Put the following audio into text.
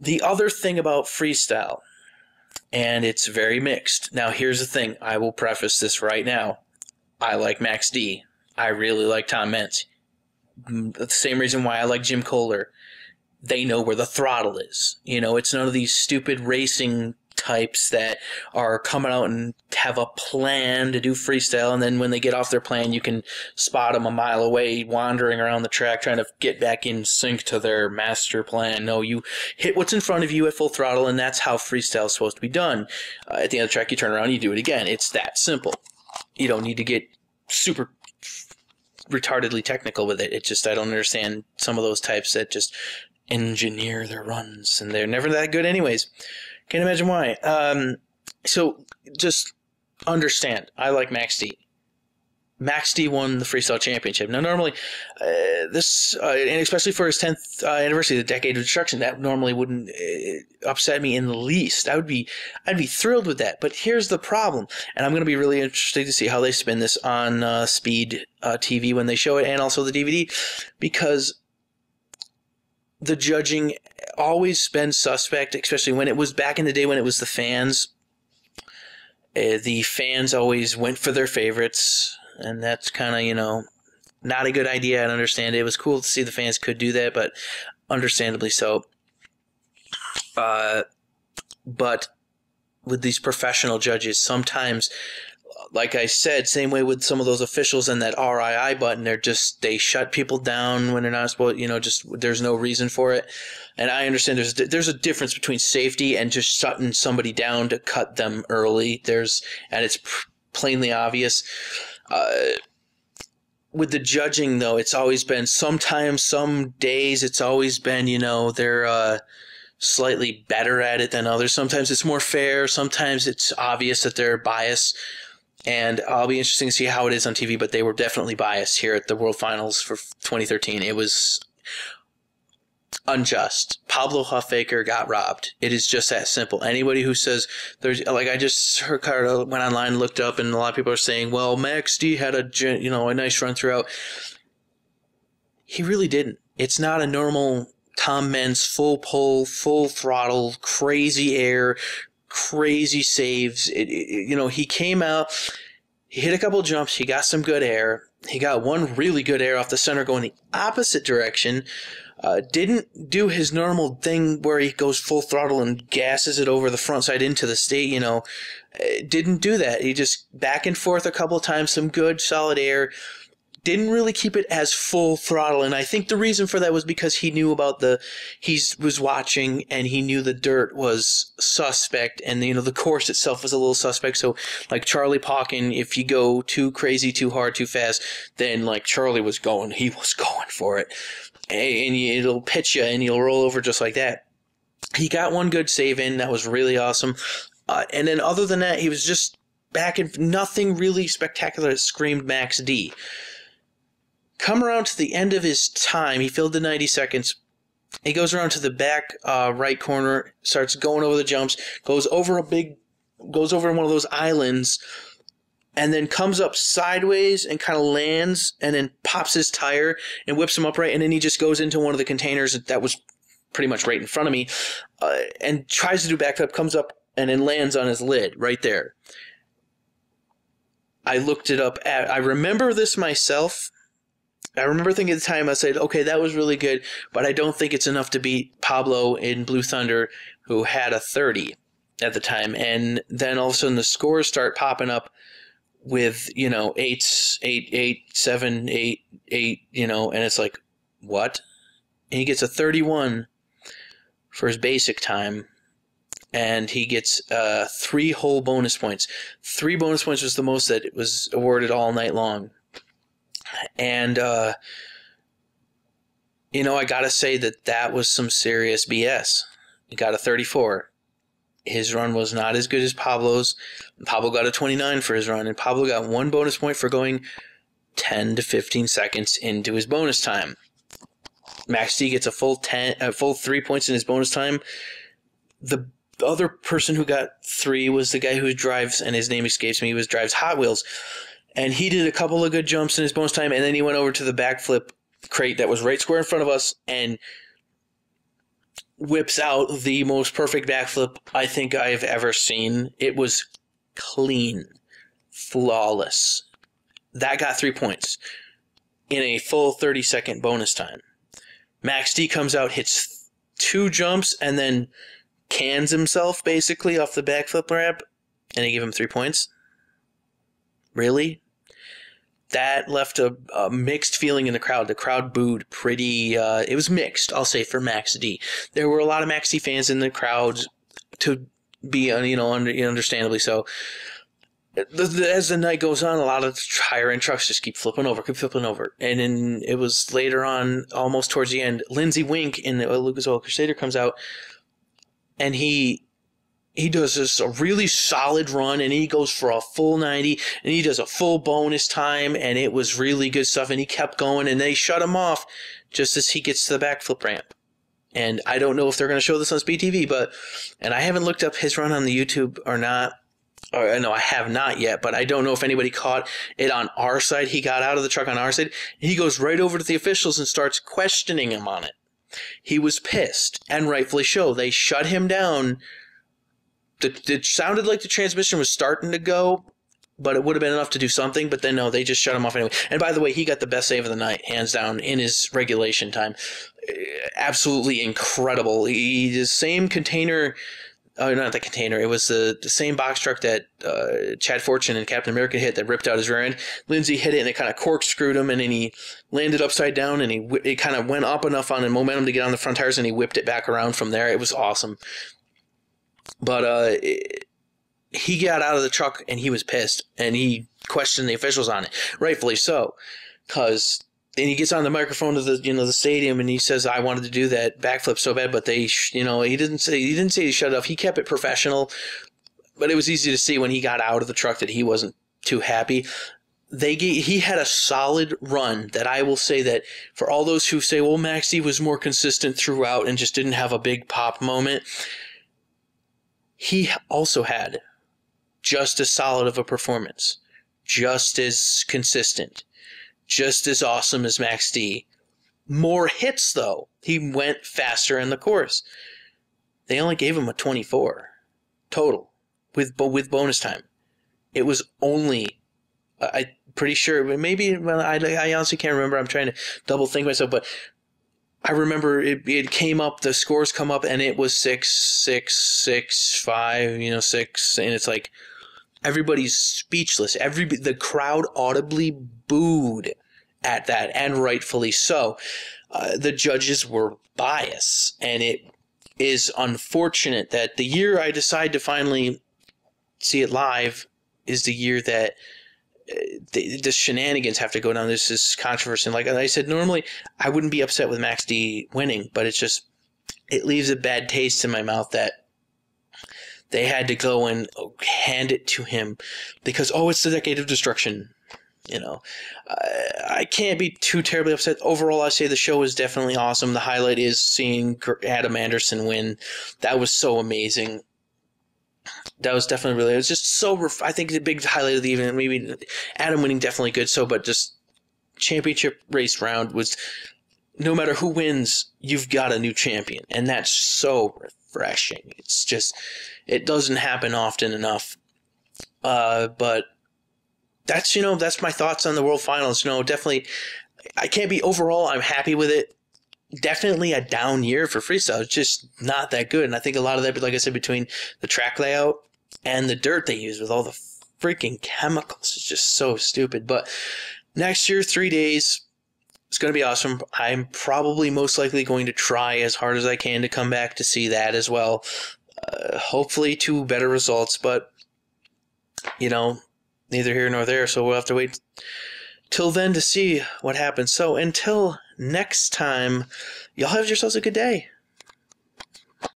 The other thing about freestyle, and it's very mixed. Now, here's the thing. I will preface this right now. I like Max D. I really like Tom Meents. The same reason why I like Jim Kohler. They know where the throttle is. You know, it's none of these stupid racing types that are coming out and have a plan to do freestyle, and then when they get off their plan, you can spot them a mile away wandering around the track trying to get back in sync to their master plan. No, you hit what's in front of you at full throttle, and that's how freestyle is supposed to be done. At the end of the track, you turn around, you do it again. It's that simple. You don't need to get super retardedly technical with it. It just, I don't understand some of those types that just engineer their runs, and they're never that good anyways. Can't imagine why. So just understand, I like Max D. Max D won the Freestyle Championship. Now, normally, and especially for his 10th anniversary, the Decade of Destruction, that normally wouldn't upset me in the least. I'd be thrilled with that. But here's the problem, and I'm going to be really interested to see how they spin this on Speed TV when they show it, and also the DVD, because the judging always been suspect, especially when it was back in the day when it was the fans. The fans always went for their favorites, and that's kind of, you know, not a good idea. I understand it was cool to see the fans could do that, but understandably so. But with these professional judges, sometimes, like I said, same way with some of those officials and that RII button, they shut people down when they're not supposed, you know, just there's no reason for it. And I understand there's a difference between safety and just shutting somebody down to cut them early. And it's plainly obvious. With the judging, though, it's always been, sometimes, some days, it's always been, you know, they're slightly better at it than others. Sometimes it's more fair. Sometimes it's obvious that they're biased. And I'll be interested to see how it is on TV, but they were definitely biased here at the World Finals for 2013. It was unjust. Pablo Huffaker got robbed. It is just that simple. Anybody who says there's, like, I just heard, went online and looked up, and a lot of people are saying, well, Max D had a nice run throughout. He really didn't. It's not a normal Tom Meents full pull, full throttle, crazy air, crazy saves. He came out, he hit a couple jumps, he got some good air. He got one really good air off the center going the opposite direction. Didn't do his normal thing where he goes full throttle and gasses it over the front side into the state, Didn't do that. He just back and forth a couple of times, some good solid air. Didn't really keep it as full throttle, and I think the reason for that was because he knew about he was watching, and he knew the dirt was suspect, and the course itself was a little suspect. So, like Charlie Pauken, if you go too crazy, too hard, too fast, then like Charlie was going, he was going for it, and it'll pitch you, and you'll roll over just like that. He got one good save in, that was really awesome, and then other than that, he was just back and nothing really spectacular that screamed Max D. Come around to the end of his time, he filled the 90 seconds. He goes around to the back right corner, starts going over the jumps, goes over one of those islands, and then comes up sideways and kind of lands, and then pops his tire and whips him upright, and then he just goes into one of the containers that was pretty much right in front of me, and tries to do backflip, comes up, and then lands on his lid right there. I looked it up. I remember this myself. I remember thinking at the time, I said, okay, that was really good, but I don't think it's enough to beat Pablo in Blue Thunder, who had a 30 at the time. And then all of a sudden the scores start popping up with, 8s, 8, 8, 7, 8, 8, and it's like, what? And he gets a 31 for his basic time, and he gets 3 whole bonus points. 3 bonus points was the most that was awarded all night long. And, I got to say that was some serious BS. He got a 34. His run was not as good as Pablo's. Pablo got a 29 for his run, and Pablo got 1 bonus point for going 10 to 15 seconds into his bonus time. Max D gets a full 3 points in his bonus time. The other person who got 3 was the guy who drives, and his name escapes me, drives Hot Wheels. And he did a couple of good jumps in his bonus time, and then he went over to the backflip crate that was right square in front of us and whips out the most perfect backflip I think I've ever seen. It was clean, flawless. That got 3 points in a full 30-second bonus time. Max D comes out, hits 2 jumps, and then cans himself basically off the backflip ramp, and they give him 3 points. Really? That left a mixed feeling in the crowd. The crowd booed pretty. It was mixed, I'll say, for Max D. There were a lot of Max D fans in the crowd, to be understandably so. As the night goes on, a lot of higher end trucks just keep flipping over. And then it was later on, almost towards the end, Lindsey Wink in the Lucas Oil Crusader comes out, and he does this a really solid run, and he goes for a full 90, and he does a full bonus time, and it was really good stuff, and he kept going, and they shut him off just as he gets to the backflip ramp. And I don't know if they're going to show this on Speed TV, and I haven't looked up his run on the YouTube or not. Or, no, I have not yet, but I don't know if anybody caught it on our side. He got out of the truck on our side. He goes right over to the officials and starts questioning him on it. He was pissed, and rightfully so. They shut him down. It sounded like the transmission was starting to go, but it would have been enough to do something. But then, no, they just shut him off anyway. And by the way, he got the best save of the night, hands down, in his regulation time. Absolutely incredible. The same container... Oh, not the container. It was the same box truck that Chad Fortune and Captain America hit that ripped out his rear end. Lindsey hit it, and it kind of corkscrewed him, and then he landed upside down, and it kind of went up enough on the momentum to get on the front tires, and he whipped it back around from there. It was awesome. But he got out of the truck, and he was pissed, and he questioned the officials on it. Rightfully so, because... And he gets on the microphone to the stadium, and he says, "I wanted to do that backflip so bad, but they he didn't say he shut it off. He kept it professional, but it was easy to see when he got out of the truck that he wasn't too happy. He had a solid run that I will say that for all those who say, well, Maxie was more consistent throughout and just didn't have a big pop moment, he also had just as solid of a performance, just as consistent. Just as awesome as Max D. More hits, though. He went faster in the course. They only gave him a 24 total with bonus time. It was only, I'm pretty sure, maybe, I honestly can't remember. I'm trying to double think myself, but I remember it came up, the scores come up, and it was 6, 6, 6, 5, 6, and it's like, everybody's speechless. The crowd audibly booed at that, and rightfully so. The judges were biased, and it is unfortunate that the year I decide to finally see it live is the year that the shenanigans have to go down. This is controversy. And like I said, normally I wouldn't be upset with Max D winning, but it leaves a bad taste in my mouth that they had to go and hand it to him because, it's the decade of destruction. I can't be too terribly upset. Overall, I say the show is definitely awesome. The highlight is seeing Adam Anderson win. That was so amazing. That was definitely really, it was just so, I think the big highlight of the evening, maybe Adam winning definitely good, but just championship race round was, no matter who wins, you've got a new champion. And that's so refreshing. It's just, it doesn't happen often enough. But that's my thoughts on the World Finals. Definitely, I can't be overall, I'm happy with it. Definitely a down year for freestyle. It's just not that good. And I think a lot of that, like I said, between the track layout and the dirt they use with all the freaking chemicals, it's just so stupid. But next year, 3 days, it's going to be awesome. I'm probably most likely going to try as hard as I can to come back to see that as well. Hopefully to better results, but, neither here nor there. So we'll have to wait till then to see what happens. So until next time, y'all have yourselves a good day.